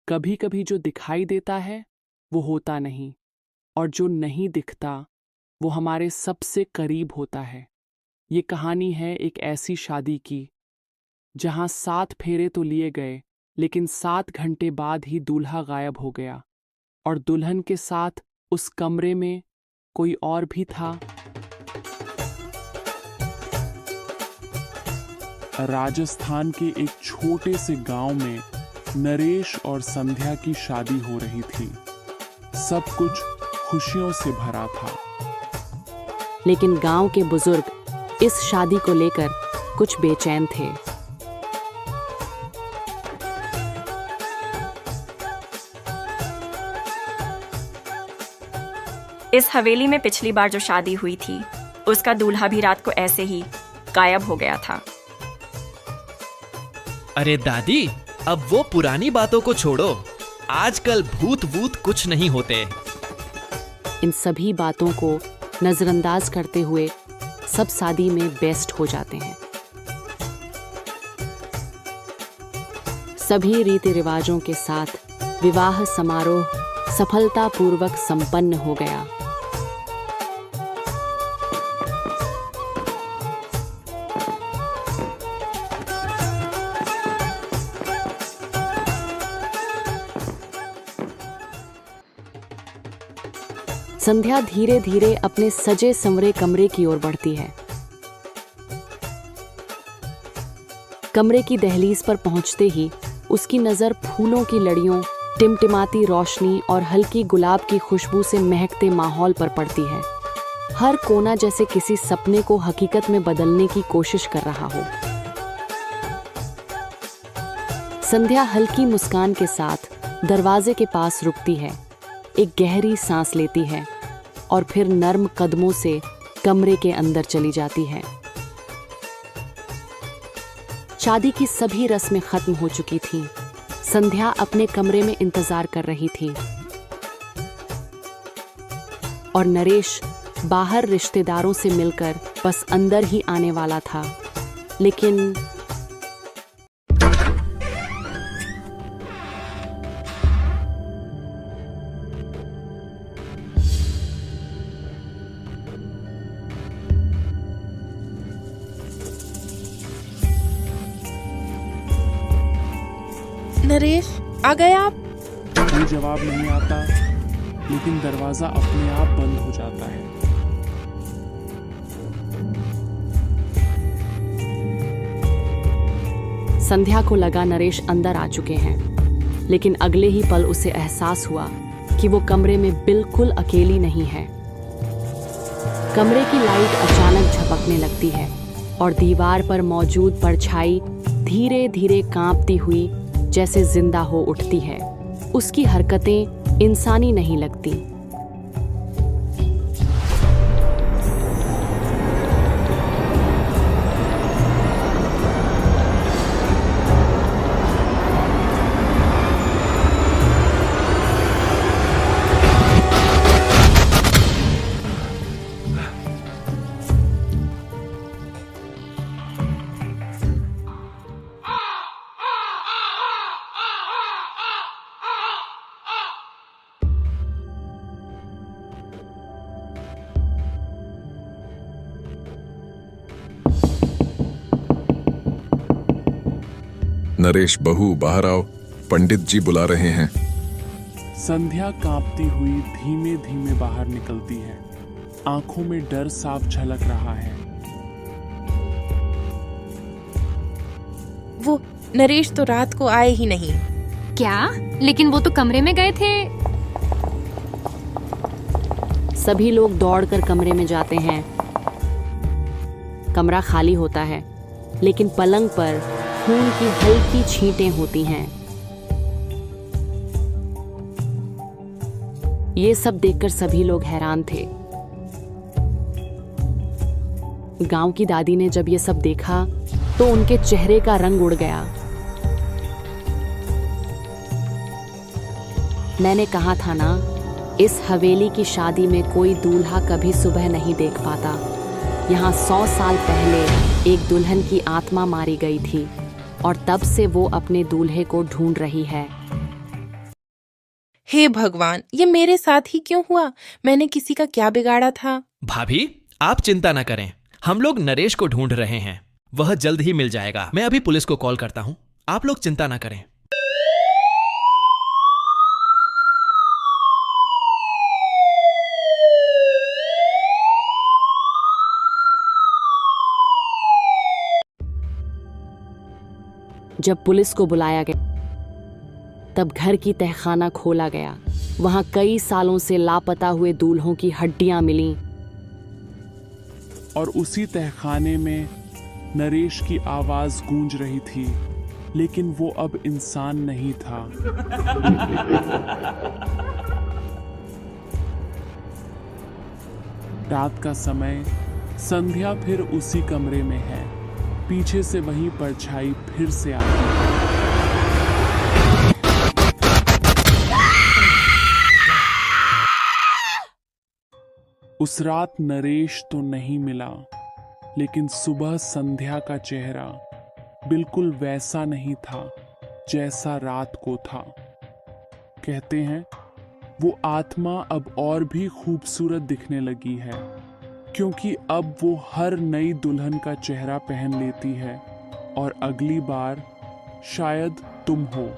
कभी कभी जो दिखाई देता है वो होता नहीं, और जो नहीं दिखता वो हमारे सबसे करीब होता है। ये कहानी है एक ऐसी शादी की जहां 7 फेरे तो लिए गए, लेकिन 7 घंटे बाद ही दूल्हा गायब हो गया, और दुल्हन के साथ उस कमरे में कोई और भी था। राजस्थान के एक छोटे से गांव में नरेश और संध्या की शादी हो रही थी। सब कुछ खुशियों से भरा था, लेकिन गांव के बुजुर्ग इस शादी को लेकर कुछ बेचैन थे। इस हवेली में पिछली बार जो शादी हुई थी, उसका दूल्हा भी रात को ऐसे ही गायब हो गया था। अरे दादी, अब वो पुरानी बातों को छोड़ो। आजकल भूत वूत कुछ नहीं होते। इन सभी बातों को नजरअंदाज करते हुए सब शादी में बेस्ट हो जाते हैं। सभी रीति रिवाजों के साथ विवाह समारोह सफलतापूर्वक संपन्न हो गया। संध्या धीरे धीरे अपने सजे संवरे कमरे की ओर बढ़ती है। कमरे की दहलीज पर पहुंचते ही उसकी नजर फूलों की लड़ियों, टिमटिमाती रोशनी और हल्की गुलाब की खुशबू से महकते माहौल पर पड़ती है। हर कोना जैसे किसी सपने को हकीकत में बदलने की कोशिश कर रहा हो। संध्या हल्की मुस्कान के साथ दरवाजे के पास रुकती है, एक गहरी सांस लेती है और फिर नर्म कदमों से कमरे के अंदर चली जाती है। शादी की सभी रस्में खत्म हो चुकी थीं। संध्या अपने कमरे में इंतजार कर रही थी और नरेश बाहर रिश्तेदारों से मिलकर बस अंदर ही आने वाला था, लेकिन नरेश, आ गए आप? कोई जवाब नहीं आता, लेकिन दरवाजा अपने आप बंद हो जाता है। संध्या को लगा नरेश अंदर आ चुके हैं, लेकिन अगले ही पल उसे एहसास हुआ कि वो कमरे में बिल्कुल अकेली नहीं है। कमरे की लाइट अचानक झपकने लगती है और दीवार पर मौजूद परछाई धीरे धीरे कांपती हुई जैसे जिंदा हो उठती है। उसकी हरकतें इंसानी नहीं लगती। नरेश, बहू बाहर आओ, पंडित जी बुला रहे हैं। संध्या कांपती हुई धीमे धीमे बाहर निकलती है। आंखों में डर साफ झलक रहा है। वो नरेश तो रात को आए ही नहीं। क्या? लेकिन वो तो कमरे में गए थे। सभी लोग दौड़कर कमरे में जाते हैं। कमरा खाली होता है, लेकिन पलंग पर खून की हल्की छींटें होती हैं। ये सब देखकर सभी लोग हैरान थे। गांव की दादी ने जब ये सब देखा तो उनके चेहरे का रंग उड़ गया। मैंने कहा था ना, इस हवेली की शादी में कोई दूल्हा कभी सुबह नहीं देख पाता। यहाँ 100 साल पहले एक दुल्हन की आत्मा मारी गई थी और तब से वो अपने दूल्हे को ढूंढ रही है। हे भगवान, ये मेरे साथ ही क्यों हुआ? मैंने किसी का क्या बिगाड़ा था? भाभी, आप चिंता ना करें, हम लोग नरेश को ढूंढ रहे हैं। वह जल्द ही मिल जाएगा। मैं अभी पुलिस को कॉल करता हूँ, आप लोग चिंता ना करें। जब पुलिस को बुलाया गया तब घर की तहखाना खोला गया। वहां कई सालों से लापता हुए दूल्हों की हड्डियां मिलीं। और उसी तहखाने में नरेश की आवाज गूंज रही थी, लेकिन वो अब इंसान नहीं था। रात का समय, संध्या फिर उसी कमरे में है। पीछे से वही परछाई फिर से आ रही है। उस रात नरेश तो नहीं मिला, लेकिन सुबह संध्या का चेहरा बिल्कुल वैसा नहीं था जैसा रात को था। कहते हैं वो आत्मा अब और भी खूबसूरत दिखने लगी है, क्योंकि अब वो हर नई दुल्हन का चेहरा पहन लेती है और अगली बार शायद तुम हो।